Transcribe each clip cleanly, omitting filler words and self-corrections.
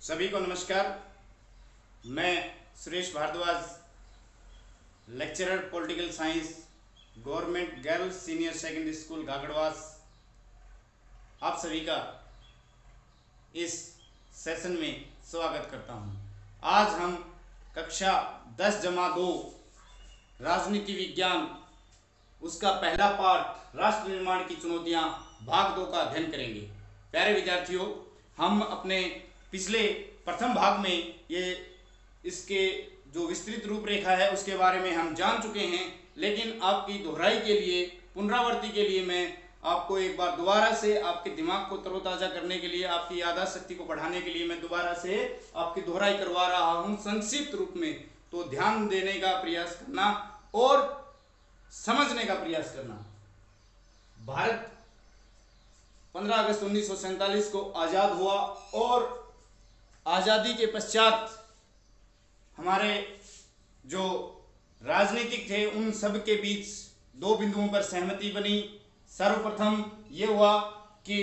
सभी को नमस्कार। मैं Suresh Bhardwaj, lecturer political science, government girls senior secondary school Gagadwas, आप सभी का इस सेशन में स्वागत करता हूं। आज हम कक्षा 10-2 राजनीति विज्ञान उसका पहला पार्ट राष्ट्र निर्माण की चुनौतियां भाग 2 का अध्ययन करेंगे। प्यारे विद्यार्थियों, हम अपने पिछले प्रथम भाग में इसके जो विस्तृत रूपरेखा है उसके बारे में हम जान चुके हैं, लेकिन आपकी दोहराई के लिए, पुनरावृत्ति के लिए मैं आपको एक बार दोबारा से आपके दिमाग को तरोताजा करने के लिए, आपकी याददाश्त शक्ति को बढ़ाने के लिए मैं दोबारा से आपकी दोहराई करवा रहा हूं संक्षिप्त रूप में। तो ध्यान देने का प्रयास करना और समझने का प्रयास करना। भारत 15 अगस्त 1947 को आजाद हुआ और आजादी के पश्चात हमारे जो राजनीतिक थे उन सब के बीच दो बिंदुओं पर सहमति बनी। सर्वप्रथम ये हुआ कि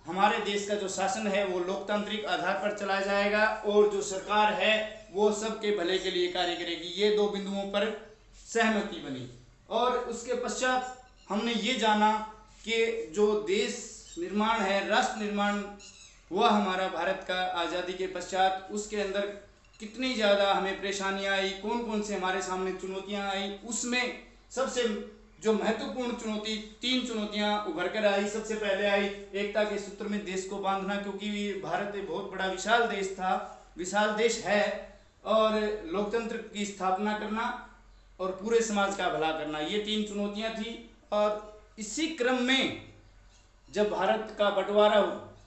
हमारे देश का जो शासन है वो लोकतांत्रिक आधार पर चलाया जाएगा और जो सरकार है वो सबके भले के लिए कार्य करेगी। ये दो बिंदुओं पर सहमति बनी और उसके पश्चात हमने ये जाना कि जो देश निर्माण है, राष्ट्र निर्माण हुआ हमारा भारत का आज़ादी के पश्चात, उसके अंदर कितनी ज़्यादा हमें परेशानियां आई, कौन कौन से हमारे सामने चुनौतियां आई। उसमें सबसे जो महत्वपूर्ण चुनौती, 3 चुनौतियां उभर कर आई। सबसे पहले आई एकता के सूत्र में देश को बांधना, क्योंकि भारत एक बहुत बड़ा विशाल देश था, विशाल देश है, और लोकतंत्र की स्थापना करना और पूरे समाज का भला करना, ये 3 चुनौतियां थी। और इसी क्रम में जब भारत का बंटवारा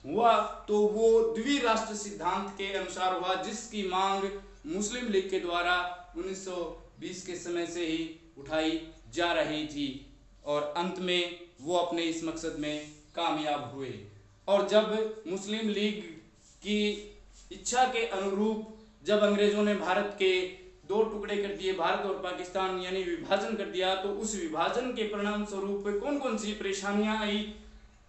हुआ तो वो द्विराष्ट्र सिद्धांत के अनुसार हुआ, जिसकी मांग मुस्लिम लीग के द्वारा 1920 के समय से ही उठाई जा रही थी और अंत में वो अपने इस मकसद में कामयाब हुए। और जब मुस्लिम लीग की इच्छा के अनुरूप जब अंग्रेजों ने भारत के 2 टुकड़े कर दिए, भारत और पाकिस्तान, यानी विभाजन कर दिया, तो उस विभाजन के परिणाम स्वरूप कौन कौन सी परेशानियां आई,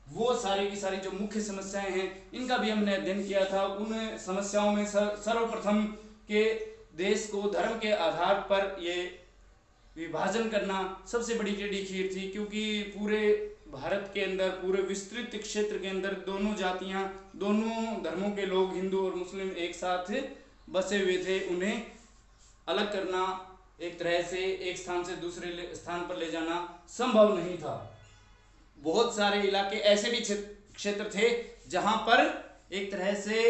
वो सारी की सारी जो मुख्य समस्याएं हैं इनका भी हमने अध्ययन किया था। उन समस्याओं में सर्वप्रथम के देश को धर्म के आधार पर ये विभाजन करना सबसे बड़ी टेढ़ी खीर थी, क्योंकि पूरे भारत के अंदर, पूरे विस्तृत क्षेत्र के अंदर दोनों जातियां, दोनों धर्मों के लोग, हिंदू और मुस्लिम, एक साथ बसे हुए थे। उन्हें अलग करना, एक तरह से एक स्थान से दूसरे स्थान पर ले जाना संभव नहीं था। बहुत सारे इलाके ऐसे भी क्षेत्र थे जहां पर एक तरह से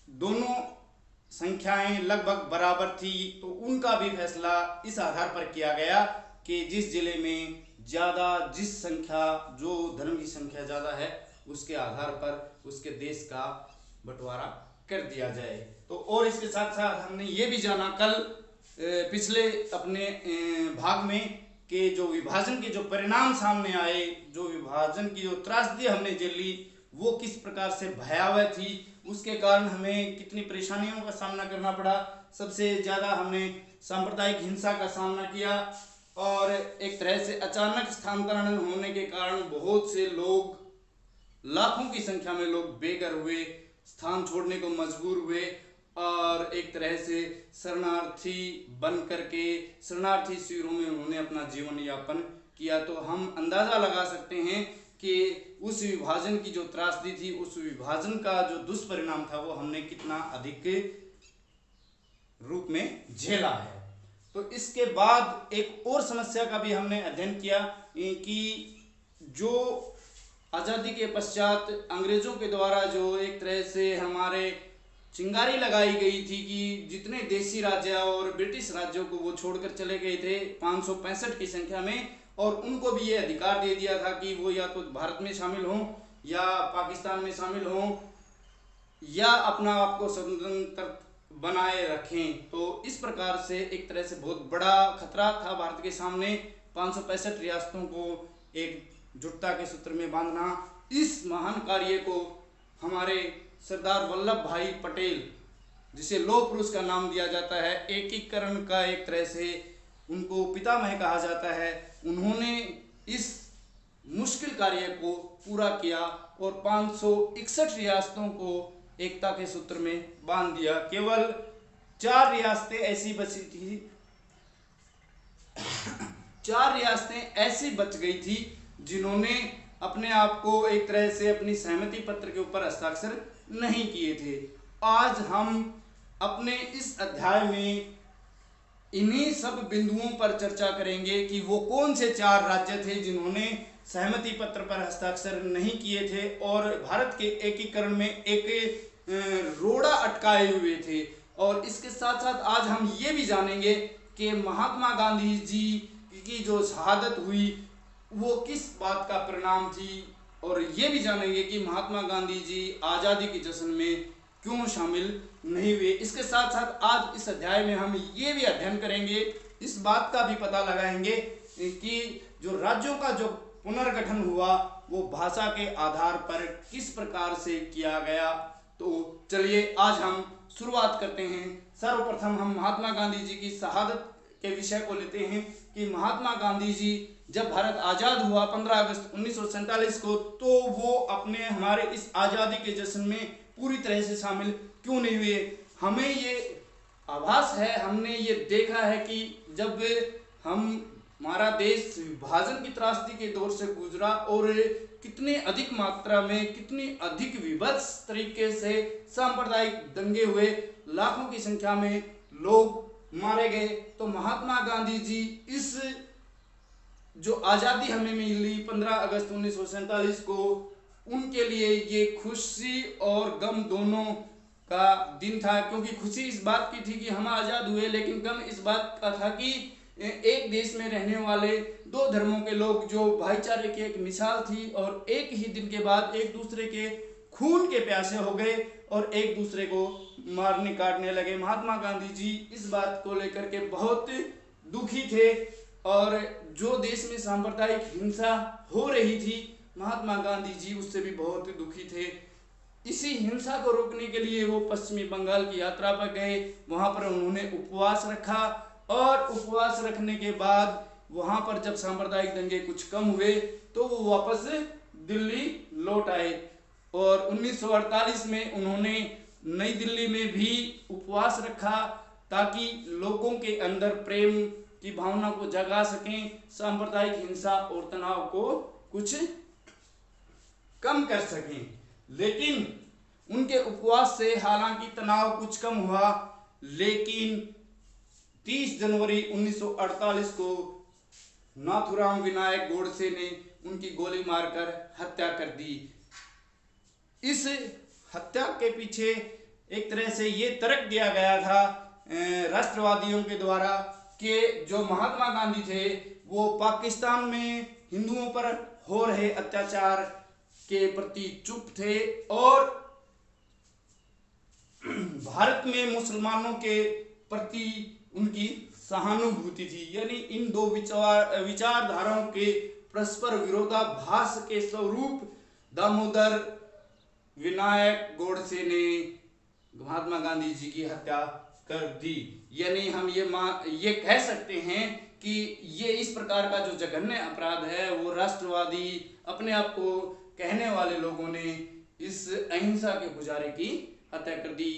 दोनों संख्याएं लगभग बराबर थी, तो उनका भी फैसला इस आधार पर किया गया कि जिस जिले में ज़्यादा, जिस संख्या, जो धर्म की संख्या ज़्यादा है, उसके आधार पर उसके देश का बंटवारा कर दिया जाए। तो और इसके साथ साथ हमने ये भी जाना कल पिछले अपने भाग में कि जो विभाजन के जो परिणाम सामने आए, जो विभाजन की जो त्रासदी हमने झेली, वो किस प्रकार से भयावह थी, उसके कारण हमें कितनी परेशानियों का सामना करना पड़ा। सबसे ज़्यादा हमने सांप्रदायिक हिंसा का सामना किया और एक तरह से अचानक स्थानांतरण होने के कारण बहुत से लोग, लाखों की संख्या में लोग बेघर हुए, स्थान छोड़ने को मजबूर हुए और एक तरह से शरणार्थी बन करके शरणार्थी शिविरों में उन्होंने अपना जीवन यापन किया। तो हम अंदाज़ा लगा सकते हैं कि उस विभाजन की जो त्रासदी थी, उस विभाजन का जो दुष्परिणाम था, वो हमने कितना अधिक रूप में झेला है। तो इसके बाद एक और समस्या का भी हमने अध्ययन किया कि जो आज़ादी के पश्चात अंग्रेजों के द्वारा जो एक तरह से हमारे चिंगारी लगाई गई थी कि जितने देशी राज्य और ब्रिटिश राज्यों को वो छोड़कर चले गए थे 565 की संख्या में, और उनको भी ये अधिकार दे दिया था कि वो या तो भारत में शामिल हों या पाकिस्तान में शामिल हों या अपना आप को स्वतंत्र बनाए रखें। तो इस प्रकार से एक तरह से बहुत बड़ा खतरा था भारत के सामने, 565 रियासतों को एकजुटता के सूत्र में बांधना। इस महान कार्य को हमारे सरदार वल्लभ भाई पटेल, जिसे लौह पुरुष का नाम दिया जाता है, एकीकरण का एक तरह से उनको पितामह कहा जाता है, उन्होंने इस मुश्किल कार्य को पूरा किया और 561 रियासतों को एकता के सूत्र में बांध दिया। केवल 4 रियासतें ऐसी बची थी, 4 रियासतें ऐसी बच गई थी जिन्होंने अपने आप को एक तरह से अपनी सहमति पत्र के ऊपर हस्ताक्षर नहीं किए थे। आज हम अपने इस अध्याय में इन्हीं सब बिंदुओं पर चर्चा करेंगे कि वो कौन से 4 राज्य थे जिन्होंने सहमति पत्र पर हस्ताक्षर नहीं किए थे और भारत के एकीकरण में एक रोड़ा अटकाए हुए थे। और इसके साथ साथ आज हम ये भी जानेंगे कि महात्मा गांधी जी की जो शहादत हुई वो किस बात का परिणाम थी, और ये भी जानेंगे कि महात्मा गांधी जी आज़ादी के जश्न में क्यों शामिल नहीं हुए। इसके साथ साथ आज इस अध्याय में हम ये भी अध्ययन करेंगे, इस बात का भी पता लगाएंगे कि जो राज्यों का जो पुनर्गठन हुआ वो भाषा के आधार पर किस प्रकार से किया गया। तो चलिए आज हम शुरुआत करते हैं। सर्वप्रथम हम महात्मा गांधी जी की शहादत के विषय को लेते हैं कि महात्मा गांधी जी जब भारत आज़ाद हुआ 15 अगस्त 1947 को, तो वो अपने हमारे इस आज़ादी के जश्न में पूरी तरह से शामिल क्यों नहीं हुए। हमें ये आभास है, हमने ये देखा है कि जब हमारा देश विभाजन की त्रासदी के दौर से गुजरा और कितने अधिक मात्रा में, कितनी अधिक विभत्स तरीके से सांप्रदायिक दंगे हुए, लाखों की संख्या में लोग मारे गए, तो महात्मा गांधी जी इस जो आज़ादी हमें मिली 15 अगस्त 1947 को, उनके लिए ये खुशी और गम दोनों का दिन था। क्योंकि खुशी इस बात की थी कि हम आज़ाद हुए, लेकिन गम इस बात का था कि एक देश में रहने वाले 2 धर्मों के लोग जो भाईचारे की एक मिसाल थी और एक ही दिन के बाद एक दूसरे के खून के प्यासे हो गए और एक दूसरे को मारने काटने लगे। महात्मा गांधी जी इस बात को लेकर के बहुत दुखी थे और जो देश में सांप्रदायिक हिंसा हो रही थी, महात्मा गांधी जी उससे भी बहुत दुखी थे। इसी हिंसा को रोकने के लिए वो पश्चिमी बंगाल की यात्रा पर गए, वहां पर उन्होंने उपवास रखा और उपवास रखने के बाद वहां पर जब सांप्रदायिक दंगे कुछ कम हुए तो वो वापस दिल्ली लौट आए और 1948 में उन्होंने नई दिल्ली में भी उपवास रखा ताकि लोगों के अंदर प्रेम की भावना को जगा सकें, सांप्रदायिक हिंसा और तनाव को कुछ कम कर सकें। लेकिन उनके उपवास से हालांकि तनाव कुछ कम हुआ, लेकिन 30 जनवरी 1948 को नाथुराम विनायक गोडसे ने उनकी गोली मारकर हत्या कर दी। इस हत्या के पीछे एक तरह से ये तर्क दिया गया था राष्ट्रवादियों के द्वारा कि जो महात्मा गांधी थे वो पाकिस्तान में हिंदुओं पर हो रहे अत्याचार के प्रति चुप थे और भारत में मुसलमानों के प्रति उनकी सहानुभूति थी। यानी इन 2 विचारधाराओं के परस्पर विरोधाभास के स्वरूप दामोदर विनायक गोडसे ने महात्मा गांधी जी की हत्या कर दी। यानी हम ये कह सकते हैं कि ये इस प्रकार का जो जघन्य अपराध है वो राष्ट्रवादी अपने आप को कहने वाले लोगों ने इस अहिंसा के पुजारी की हत्या कर दी।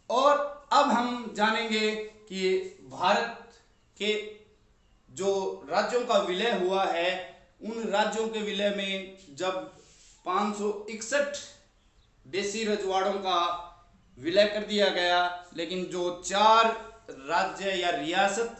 और अब हम जानेंगे कि भारत के जो राज्यों का विलय हुआ है, उन राज्यों के विलय में जब 561 देशी रजवाड़ों का विलय कर दिया गया, लेकिन जो 4 राज्य या रियासत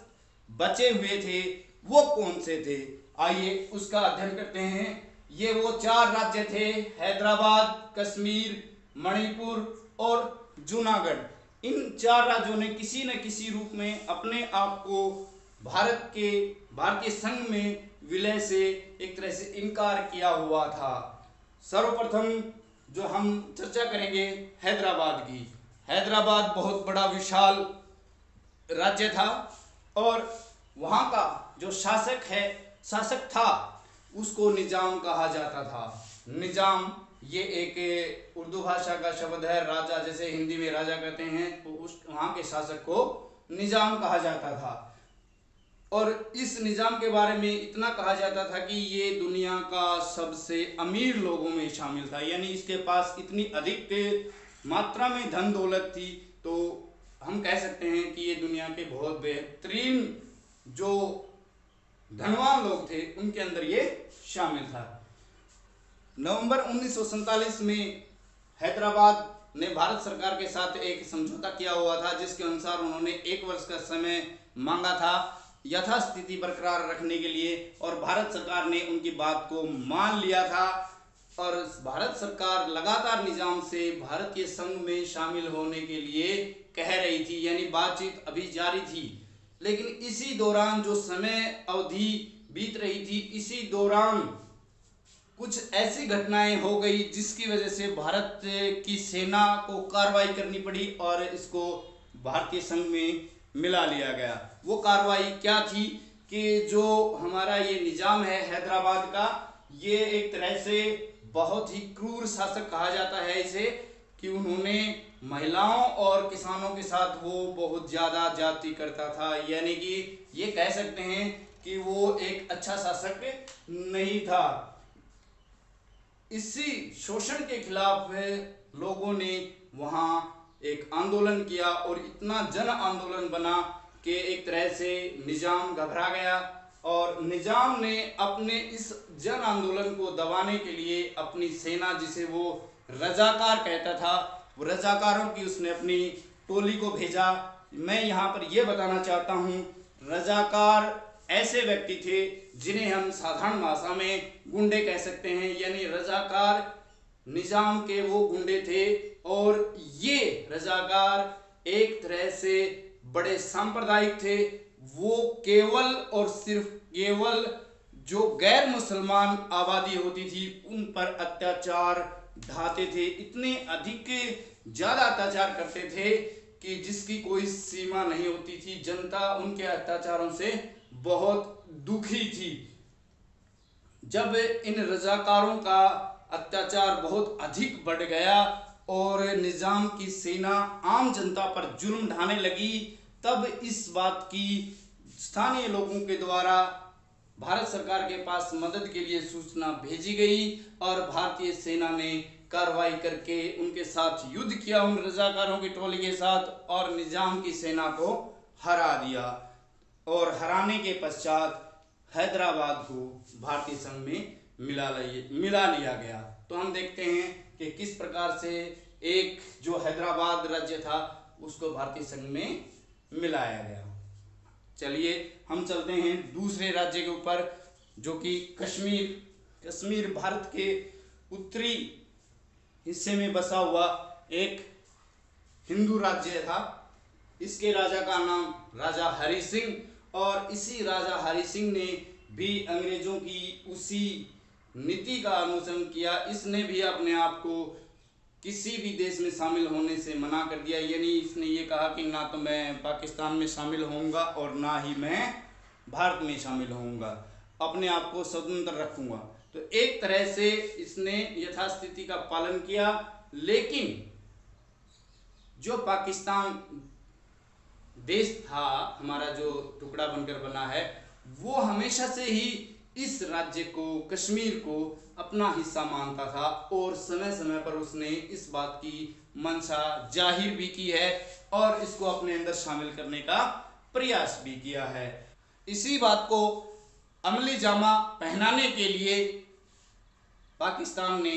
बचे हुए थे वो कौन से थे, आइए उसका अध्ययन करते हैं। ये वो 4 राज्य थे, हैदराबाद, कश्मीर, मणिपुर और जूनागढ़। इन 4 राज्यों ने किसी न किसी रूप में अपने आप को भारतीय संघ में विलय से एक तरह से इनकार किया हुआ था। सर्वप्रथम जो हम चर्चा करेंगे हैदराबाद की। हैदराबाद बहुत बड़ा विशाल राज्य था और वहाँ का जो शासक था उसको निजाम कहा जाता था। निजाम ये एक उर्दू भाषा का शब्द है, राजा जैसे हिंदी में राजा कहते हैं, तो उस वहाँ के शासक को निजाम कहा जाता था। और इस निज़ाम के बारे में इतना कहा जाता था कि ये दुनिया का सबसे अमीर लोगों में शामिल था, यानी इसके पास इतनी अधिक मात्रा में धन दौलत थी, तो हम कह सकते हैं कि ये दुनिया के बहुत बेहतरीन जो धनवान लोग थे उनके अंदर ये शामिल था। नवंबर 1947 में हैदराबाद ने भारत सरकार के साथ एक समझौता किया हुआ था, जिसके अनुसार उन्होंने 1 वर्ष का समय मांगा था यथास्थिति बरकरार रखने के लिए, और भारत सरकार ने उनकी बात को मान लिया था। और भारत सरकार लगातार निजाम से भारतीय संघ में शामिल होने के लिए कह रही थी, यानी बातचीत अभी जारी थी। लेकिन इसी दौरान जो समय अवधि बीत रही थी, इसी दौरान कुछ ऐसी घटनाएं हो गई जिसकी वजह से भारत की सेना को कार्रवाई करनी पड़ी और इसको भारतीय संघ में मिला लिया गया। वो कार्रवाई क्या थी कि जो हमारा ये निजाम है हैदराबाद का, ये एक तरह से बहुत ही क्रूर शासक कहा जाता है इसे, कि उन्होंने महिलाओं और किसानों के साथ वो बहुत ज़्यादा ज्यादती करता था, यानी कि ये कह सकते हैं कि वो एक अच्छा शासक नहीं था। इसी शोषण के खिलाफ लोगों ने वहाँ एक आंदोलन किया और इतना जन आंदोलन बना कि एक तरह से निजाम घबरा गया, और निजाम ने अपने इस जन आंदोलन को दबाने के लिए अपनी सेना, जिसे वो रजाकार कहता था, वो रजाकारों की उसने अपनी टोली को भेजा। मैं यहाँ पर यह बताना चाहता हूँ, रजाकार ऐसे व्यक्ति थे जिन्हें हम साधारण भाषा में गुंडे कह सकते हैं, यानी रजाकार निजाम के वो गुंडे थे। और ये रजाकार एक तरह से बड़े सांप्रदायिक थे, वो केवल और सिर्फ केवल जो गैर मुसलमान आबादी होती थी उन पर अत्याचार ढाते थे, इतने अधिक ज्यादा अत्याचार करते थे कि जिसकी कोई सीमा नहीं होती थी। जनता उनके अत्याचारों से बहुत दुखी थी। जब इन रजाकारों का अत्याचार बहुत अधिक बढ़ गया और निजाम की सेना आम जनता पर जुल्म ढाने लगी, तब इस बात की स्थानीय लोगों के द्वारा भारत सरकार के पास मदद के लिए सूचना भेजी गई और भारतीय सेना ने कार्रवाई करके उनके साथ युद्ध किया, उन रजाकारों की टोली के साथ, और निजाम की सेना को हरा दिया। और हराने के पश्चात हैदराबाद को भारतीय संघ में मिला लिया गया। तो हम देखते हैं कि किस प्रकार से एक जो हैदराबाद राज्य था उसको भारतीय संघ में मिलाया गया। चलिए हम चलते हैं दूसरे राज्य के ऊपर, जो कि कश्मीर भारत के उत्तरी हिस्से में बसा हुआ एक हिंदू राज्य था। इसके राजा का नाम राजा हरि सिंह, और इसी राजा हरि सिंह ने भी अंग्रेजों की उसी नीति का अनुसरण किया। इसने भी अपने आप को किसी भी देश में शामिल होने से मना कर दिया, यानी इसने ये कहा कि ना तो मैं पाकिस्तान में शामिल होऊंगा और ना ही मैं भारत में शामिल होऊंगा, अपने आप को स्वतंत्र रखूंगा। तो एक तरह से इसने यथास्थिति का पालन किया, लेकिन जो पाकिस्तान देश था हमारा, जो टुकड़ा बनकर बना है, वो हमेशा से ही इस राज्य को, कश्मीर को अपना हिस्सा मानता था और समय समय पर उसने इस बात की मंशा जाहिर भी की है और इसको अपने अंदर शामिल करने का प्रयास भी किया है। इसी बात को अमली जामा पहनाने के लिए पाकिस्तान ने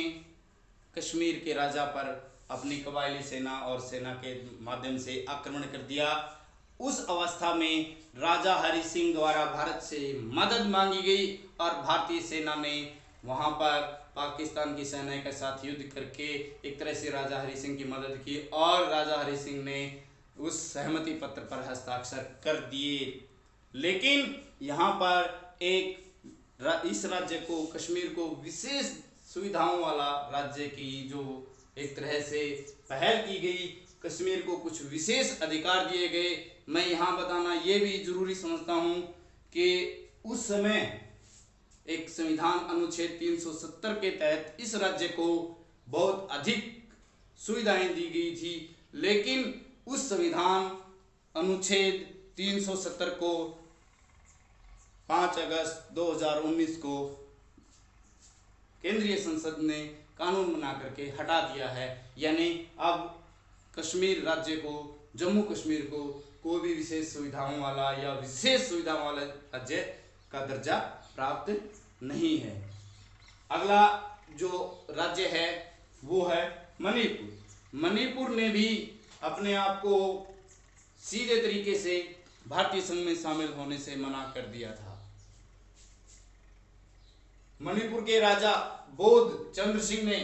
कश्मीर के राजा पर अपनी कबायली सेना और सेना के माध्यम से आक्रमण कर दिया। उस अवस्था में राजा हरि सिंह द्वारा भारत से मदद मांगी गई और भारतीय सेना ने वहां पर पाकिस्तान की सेना के साथ युद्ध करके एक तरह से राजा हरि सिंह की मदद की और राजा हरि सिंह ने उस सहमति पत्र पर हस्ताक्षर कर दिए। लेकिन यहाँ पर इस राज्य को, कश्मीर को विशेष सुविधाओं वाला राज्य की जो एक तरह से पहल की गई, कश्मीर को कुछ विशेष अधिकार दिए गए। मैं यहाँ बताना ये भी जरूरी समझता हूँ कि उस समय एक संविधान अनुच्छेद 370 के तहत इस राज्य को बहुत अधिक सुविधाएं दी गई थी, लेकिन उस संविधान अनुच्छेद 370 को 5 अगस्त 2019 को केंद्रीय संसद ने कानून बना करके हटा दिया है। यानी अब कश्मीर राज्य को, जम्मू कश्मीर को कोई भी विशेष सुविधाओं वाला या विशेष सुविधाओं वाला राज्य का दर्जा प्राप्त नहीं है। अगला जो राज्य है वो है मणिपुर। मणिपुर ने भी अपने आप को सीधे तरीके से भारतीय संघ में शामिल होने से मना कर दिया था। मणिपुर के राजा बोध चंद्र सिंह ने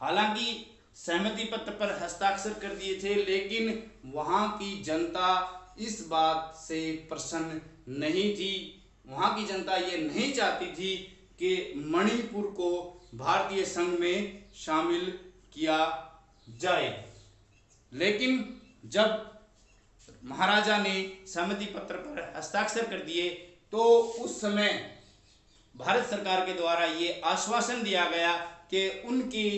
हालांकि सहमति पत्र पर हस्ताक्षर कर दिए थे, लेकिन वहां की जनता इस बात से प्रसन्न नहीं थी। वहां की जनता ये नहीं चाहती थी कि मणिपुर को भारतीय संघ में शामिल किया जाए। लेकिन जब महाराजा ने सहमति पत्र पर हस्ताक्षर कर दिए तो उस समय भारत सरकार के द्वारा ये आश्वासन दिया गया कि उनकी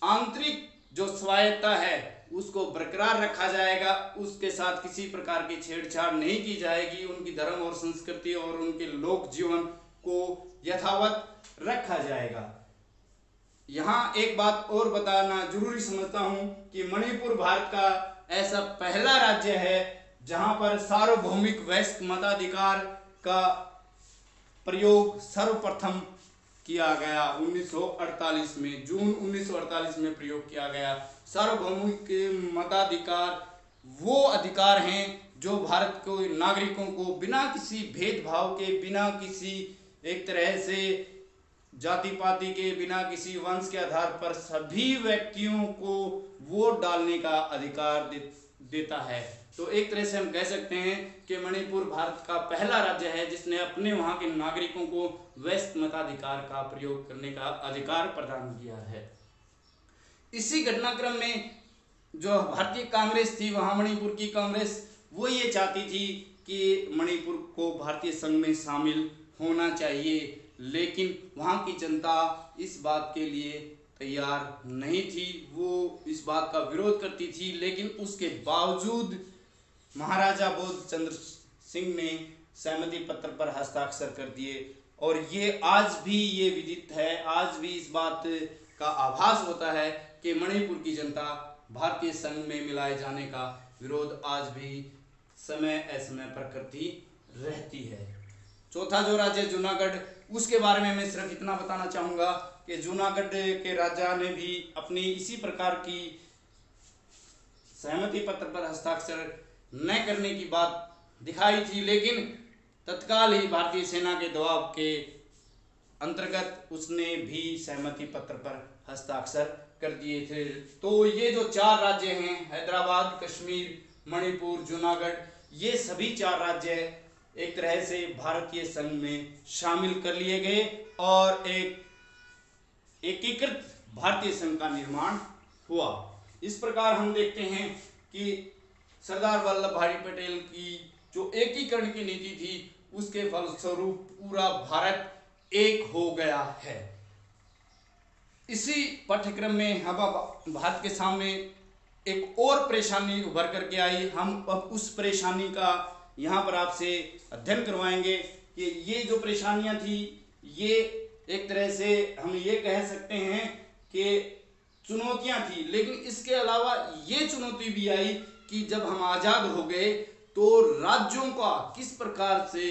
आंतरिक जो स्वायत्ता है उसको बरकरार रखा जाएगा, उसके साथ किसी प्रकार की छेड़छाड़ नहीं की जाएगी, उनकी धर्म और संस्कृति और उनके लोक जीवन को यथावत रखा जाएगा। यहाँ एक बात और बताना जरूरी समझता हूँ कि मणिपुर भारत का ऐसा पहला राज्य है जहां पर सार्वभौमिक वयस्क मताधिकार का प्रयोग सर्वप्रथम किया गया 1948 में, जून 1948 में प्रयोग किया गया। सार्वभौमिक मताधिकार वो अधिकार हैं जो भारत के नागरिकों को बिना किसी भेदभाव के, बिना किसी एक तरह से जाति पाति के, बिना किसी वंश के आधार पर सभी व्यक्तियों को वोट डालने का अधिकार देता है। तो एक तरह से हम कह सकते हैं कि मणिपुर भारत का पहला राज्य है जिसने अपने वहां के नागरिकों को वयस्क मताधिकार का प्रयोग करने का अधिकार प्रदान किया है। इसी घटनाक्रम में जो भारतीय कांग्रेस थी, वहां मणिपुर की कांग्रेस वो ये चाहती थी कि मणिपुर को भारतीय संघ में शामिल होना चाहिए, लेकिन वहां की जनता इस बात के लिए तैयार नहीं थी, वो इस बात का विरोध करती थी। लेकिन उसके बावजूद महाराजा बोध चंद्र सिंह ने सहमति पत्र पर हस्ताक्षर कर दिए और ये आज भी ये विदित है, आज भी इस बात का आभास होता है कि मणिपुर की जनता भारतीय संघ में मिलाए जाने का विरोध आज भी समय असमय पर करती रहती है। चौथा जो राज्य जूनागढ़, उसके बारे में मैं सिर्फ इतना बताना चाहूँगा कि जूनागढ़ के राजा ने भी अपनी इसी प्रकार की सहमति पत्र पर हस्ताक्षर न करने की बात दिखाई थी, लेकिन तत्काल ही भारतीय सेना के दबाव के अंतर्गत उसने भी सहमति पत्र पर हस्ताक्षर कर दिए थे। तो ये जो 4 राज्य हैं, हैदराबाद, कश्मीर, मणिपुर, जूनागढ़, ये सभी 4 राज्य एक तरह से भारतीय संघ में शामिल कर लिए गए और एक एकीकृत भारतीय संघ का निर्माण हुआ। इस प्रकार हम देखते हैं कि सरदार वल्लभ भाई पटेल की जो एकीकरण की नीति थी उसके फलस्वरूप पूरा भारत एक हो गया है। इसी पाठ्यक्रम में हम भारत के सामने एक और परेशानी उभर करके आई। हम अब उस परेशानी का यहाँ पर आपसे अध्ययन करवाएंगे कि ये जो परेशानियां थी ये एक तरह से हम ये कह सकते हैं कि चुनौतियां थी, लेकिन इसके अलावा ये चुनौती भी आई कि जब हम आज़ाद हो गए तो राज्यों का किस प्रकार से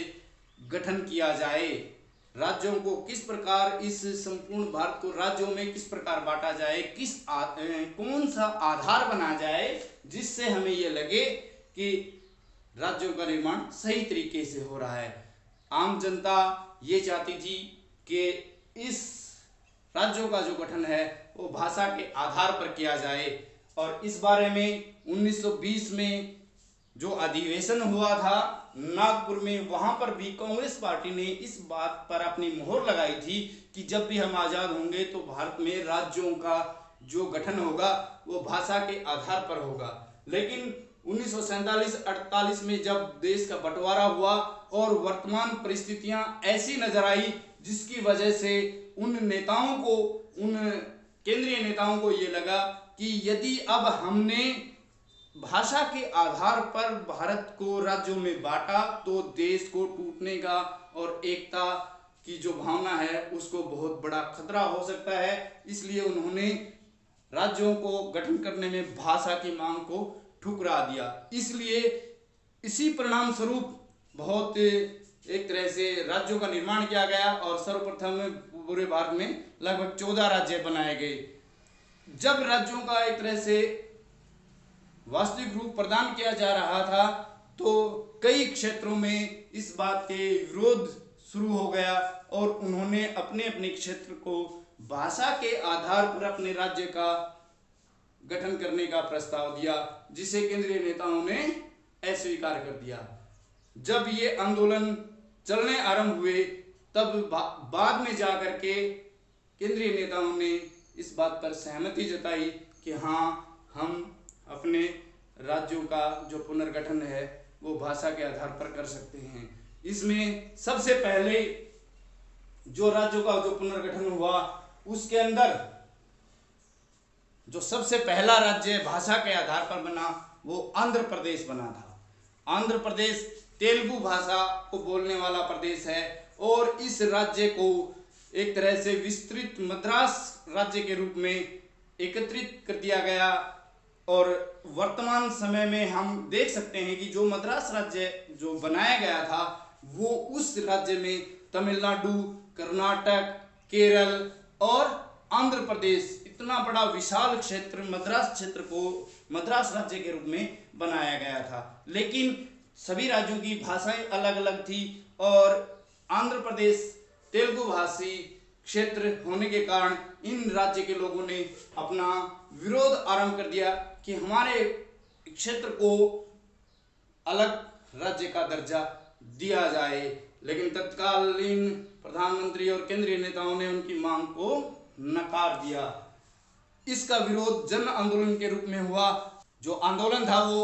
गठन किया जाए, राज्यों को किस प्रकार, इस संपूर्ण भारत को राज्यों में किस प्रकार बांटा जाए, कौन सा आधार बना जाए जिससे हमें ये लगे कि राज्यों का निर्माण सही तरीके से हो रहा है। आम जनता ये चाहती थी कि इस राज्यों का जो गठन है वो भाषा के आधार पर किया जाए और इस बारे में 1920 में जो अधिवेशन हुआ था नागपुर में, वहां पर भी कांग्रेस पार्टी ने इस बात पर अपनी मोहर लगाई थी कि जब भी हम आज़ाद होंगे तो भारत में राज्यों का जो गठन होगा वो भाषा के आधार पर होगा। लेकिन 1947-48 में जब देश का बंटवारा हुआ और वर्तमान परिस्थितियां ऐसी नजर आई जिसकी वजह से उन नेताओं को, उन केंद्रीय नेताओं को ये लगा कि यदि अब हमने भाषा के आधार पर भारत को राज्यों में बांटा तो देश को टूटने का और एकता की जो भावना है उसको बहुत बड़ा खतरा हो सकता है। इसलिए उन्होंने राज्यों को गठन करने में भाषा की मांग को ठुकरा दिया। इसलिए इसी परिणाम स्वरूप बहुत एक तरह से राज्यों का निर्माण किया गया और सर्वप्रथम पूरे भारत में लगभग 14 राज्य बनाए गए। जब राज्यों का एक तरह से वास्तविक रूप प्रदान किया जा रहा था तो कई क्षेत्रों में इस बात के विरोध शुरू हो गया और उन्होंने अपने अपने क्षेत्र को भाषा के आधार पर अपने राज्य का गठन करने का प्रस्ताव दिया, जिसे केंद्रीय नेताओं ने अस्वीकार कर दिया। जब ये आंदोलन चलने आरंभ हुए तब बाद में जाकर के केंद्रीय नेताओं ने इस बात पर सहमति जताई कि हाँ, हम अपने राज्यों का जो पुनर्गठन है वो भाषा के आधार पर कर सकते हैं। इसमें सबसे पहले जो राज्यों का जो पुनर्गठन हुआ उसके अंदर जो सबसे पहला राज्य भाषा के आधार पर बना वो आंध्र प्रदेश बना था। आंध्र प्रदेश तेलुगु भाषा को बोलने वाला प्रदेश है और इस राज्य को एक तरह से विस्तृत मद्रास राज्य के रूप में एकत्रित कर दिया गया और वर्तमान समय में हम देख सकते हैं कि जो मद्रास राज्य जो बनाया गया था वो उस राज्य में तमिलनाडु, कर्नाटक, केरल और आंध्र प्रदेश, इतना बड़ा विशाल क्षेत्र मद्रास क्षेत्र को मद्रास राज्य के रूप में बनाया गया था। लेकिन सभी राज्यों की भाषाएं अलग अलग थी और आंध्र प्रदेश तेलुगु भाषी क्षेत्र होने के कारण इन राज्य के लोगों ने अपना विरोध आरंभ कर दिया कि हमारे क्षेत्र को अलग राज्य का दर्जा दिया जाए। लेकिन तत्कालीन प्रधानमंत्री और केंद्रीय नेताओं ने उनकी मांग को नकार दिया। इसका विरोध जन आंदोलन के रूप में हुआ। जो आंदोलन था वो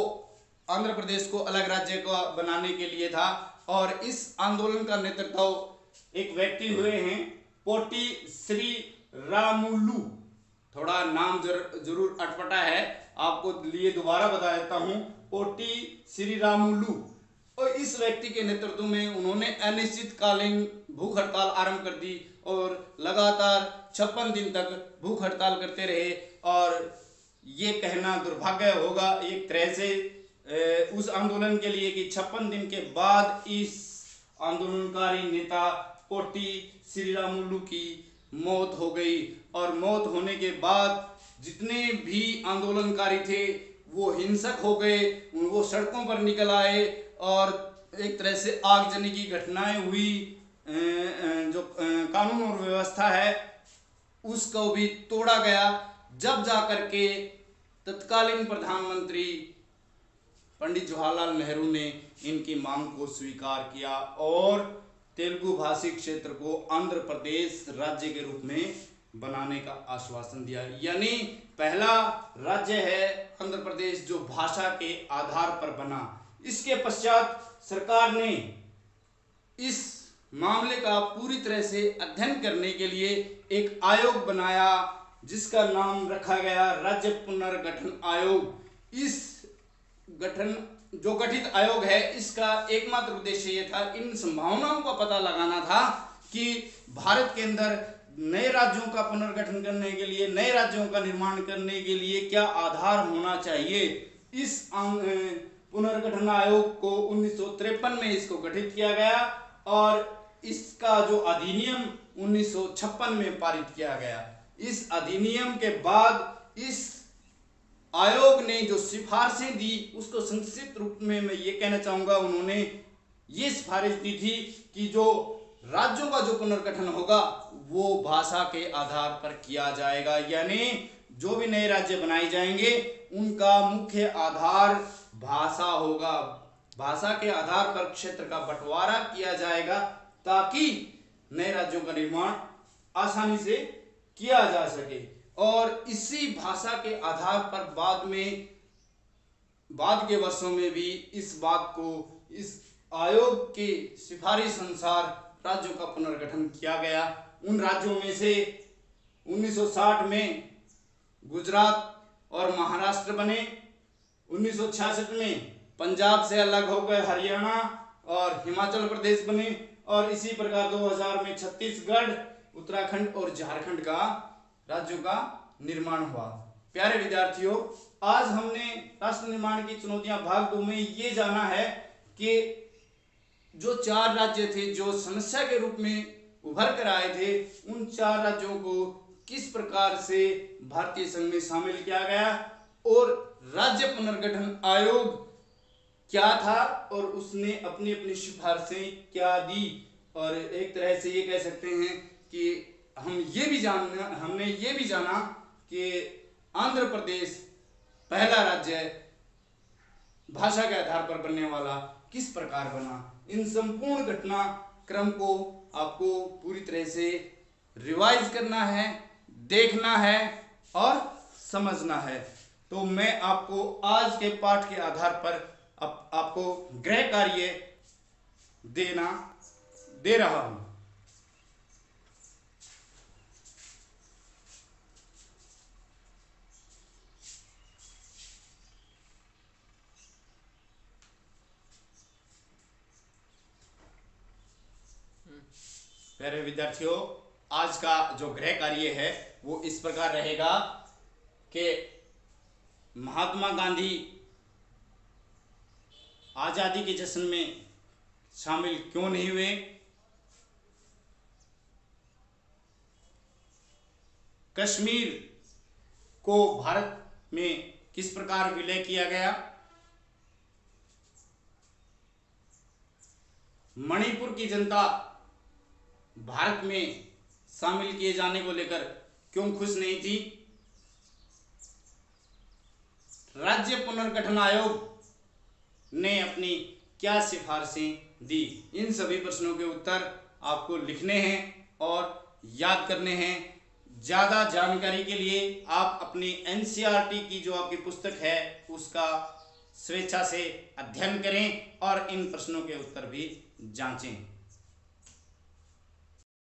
आंध्र प्रदेश को अलग राज्य का बनाने के लिए था और इस आंदोलन का नेतृत्व एक व्यक्ति हुए हैं पोटी श्री रामुलु। थोड़ा नाम जरूर अटपटा है, आपको लिए दोबारा बता देता हूं। पोटी श्री रामुलु और इस व्यक्ति के नेतृत्व में उन्होंने अनिश्चितकालीन भूख हड़ताल आरंभ कर दी और लगातार 56 दिन तक भूख हड़ताल करते रहे। और ये कहना दुर्भाग्य होगा एक तरह से उस आंदोलन के लिए कि 56 दिन के बाद इस आंदोलनकारी नेता पोटी श्रीरामुलु की मौत हो गई और मौत होने के बाद जितने भी आंदोलनकारी थे वो हिंसक हो गए, वो सड़कों पर निकल आए और एक तरह से आगजनी की घटनाएं हुई। जो कानून और व्यवस्था है उसको भी तोड़ा गया। जब जाकर के तत्कालीन प्रधानमंत्री पंडित जवाहरलाल नेहरू ने इनकी मांग को स्वीकार किया और तेलुगु भाषी क्षेत्र को आंध्र प्रदेश राज्य के रूप में बनाने का आश्वासन दिया। यानी पहला राज्य है आंध्र प्रदेश जो भाषा के आधार पर बना। इसके पश्चात सरकार ने इस मामले का पूरी तरह से अध्ययन करने के लिए एक आयोग बनाया जिसका नाम रखा गया राज्य पुनर्गठन आयोग। इस जो गठित आयोग है इसका एकमात्र उद्देश्य ये था, इन संभावनाओं का पता लगाना था कि भारत के अंदर नए राज्यों का पुनर्गठन करने के लिए, नए राज्यों का निर्माण करने के लिए क्या आधार होना चाहिए। इस पुनर्गठन आयोग को 1953 में इसको गठित किया गया और इसका जो अधिनियम 1956 में पारित किया गया। इस अधिनियम के बाद इस आयोग ने जो सिफारिशें दी उसको संक्षिप्त रूप में मैं ये कहना चाहूँगा, उन्होंने ये सिफारिश दी थी कि जो राज्यों का जो पुनर्गठन होगा वो भाषा के आधार पर किया जाएगा। यानी जो भी नए राज्य बनाए जाएंगे उनका मुख्य आधार भाषा होगा। भाषा के आधार पर क्षेत्र का बंटवारा किया जाएगा ताकि नए राज्यों का निर्माण आसानी से किया जा सके। और इसी भाषा के आधार पर बाद के वर्षों में भी इस बात को इस आयोग के सिफारिश अनुसार राज्यों का पुनर्गठन किया गया। उन राज्यों में से 1960 में गुजरात और महाराष्ट्र बने, 1966 में पंजाब से अलग हो गए हरियाणा और हिमाचल प्रदेश बने, और इसी प्रकार 2000 में छत्तीसगढ़, उत्तराखंड और झारखंड का राज्यों का निर्माण हुआ। प्यारे विद्यार्थियों, आज हमने राष्ट्र निर्माण की चुनौतियां भाग 2 में ये जाना है कि जो 4 राज्य थे जो समस्या के रूप में उभर कर आए थे, उन 4 राज्यों को किस प्रकार से भारतीय संघ में शामिल किया गया और राज्य पुनर्गठन आयोग क्या था और उसने अपनी अपनी सिफारिशें क्या दी। और एक तरह से ये कह सकते हैं कि हमने ये भी जाना कि आंध्र प्रदेश पहला राज्य भाषा के आधार पर बनने वाला किस प्रकार बना। इन संपूर्ण घटनाक्रम को आपको पूरी तरह से रिवाइज करना है, देखना है और समझना है। तो मैं आपको आज के पाठ के आधार पर आपको गृह कार्य दे रहा हूं। प्यारे विद्यार्थियों, आज का जो गृह कार्य है वो इस प्रकार रहेगा कि महात्मा गांधी आजादी के जश्न में शामिल क्यों नहीं हुए, कश्मीर को भारत में किस प्रकार विलय किया गया, मणिपुर की जनता भारत में शामिल किए जाने को लेकर क्यों खुश नहीं थी, राज्य पुनर्गठन आयोग ने अपनी क्या सिफारिशें दी। इन सभी प्रश्नों के उत्तर आपको लिखने हैं और याद करने हैं। ज़्यादा जानकारी के लिए आप अपनी एनसीईआरटी की जो आपकी पुस्तक है उसका स्वेच्छा से अध्ययन करें और इन प्रश्नों के उत्तर भी जांचें।